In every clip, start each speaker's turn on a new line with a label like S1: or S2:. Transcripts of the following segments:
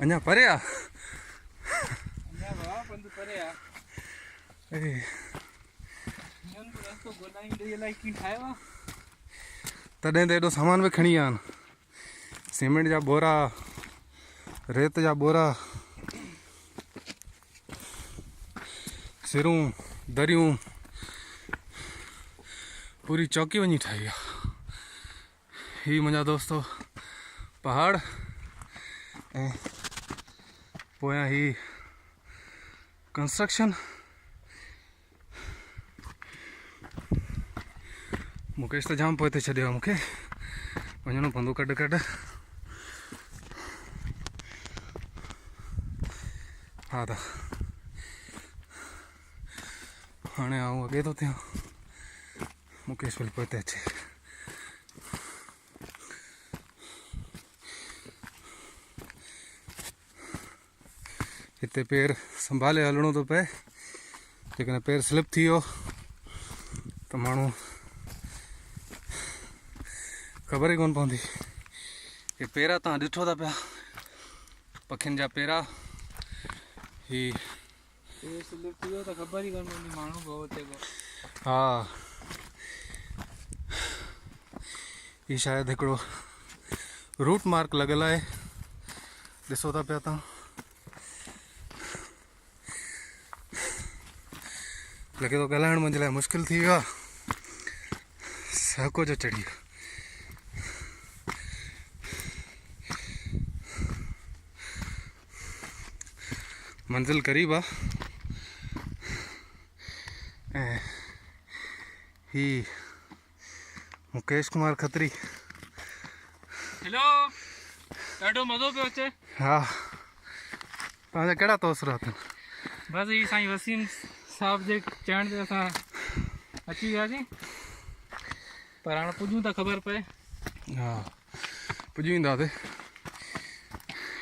S1: अञा परे आ तॾहिं त एॾो सामान बि खणी आया आहिनि सीमेंट जा बोरा रेत जा बोरा सिरूं दरियूं पूरी चौकी वञी ठाही आहे ही मुंहिंजा दोस्तो पहाड़ ऐं पोयां ही कंस्ट्रक्शन मुकेश त जाम पोइ ते छॾियो आहे मूंखे वञिणो पवंदो कॾहिं कॾहिं हा त हाणे आऊं अॻे थो थियां मुकेश वरी पोइ ते अचे हिते पेर संभाले हलणो थो पए जेकॾहिं पेर स्लिप थी वियो त माण्हू ख़बर ई कोन पवंदी हे पेरा तव्हां ॾिठो था पिया पखियुनि जा पेरा ही
S2: स्लिप थी वियो त ख़बर ई कोन पवंदी माण्हू गो हुते गो
S1: हा ही शायदि हिकिड़ो रूट मार्क लॻियल आहे ॾिसो था पिया तव्हां लॻे थो ॻाल्हाइण मुंहिंजे लाइ मुश्किल थी वियो आहे सहको जो चढ़ी वियो मंज़िल क़रीब आहे ऐं ही मुकेश कुमार खत्री
S2: हेलो ॾाढो मज़ो पियो अचे
S1: हा तव्हांजा कहिड़ा तोसर अथनि
S2: बस ही साईं वसीम साहब जे चवण ते असां अची वियासीं पर हाणे पुॼूं त ख़बर पए
S1: हा पुॼी वेंदासीं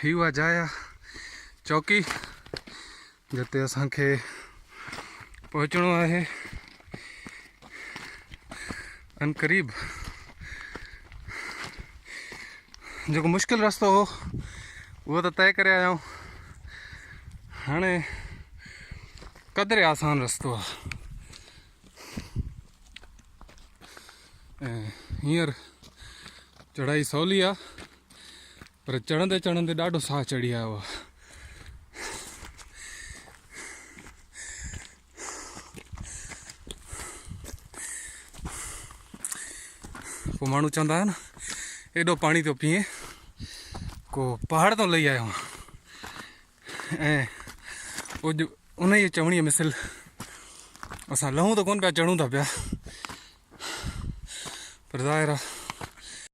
S1: ही उहा जाइ आहे चौकी जिते असांखे पहुचणो आहे अनक़रीब जेको मुश्किल रस्तो हो उहो त तय करे आया आहियूं हाणे क़दुरु आसान रस्तो आहे ऐं हींअर चढ़ाई सवली आहे पर चढ़ंदे चढ़ंदे ॾाढो साह चढ़ी आयो आहे पोइ माण्हू चवंदा आहिनि एॾो पाणी थो पीए को पहाड़ तो लही आयो ऐं उन जी चवणीअ मिसल असां लहूं त कोन पिया चढ़ूं था पिया पर ज़ाहिर आहे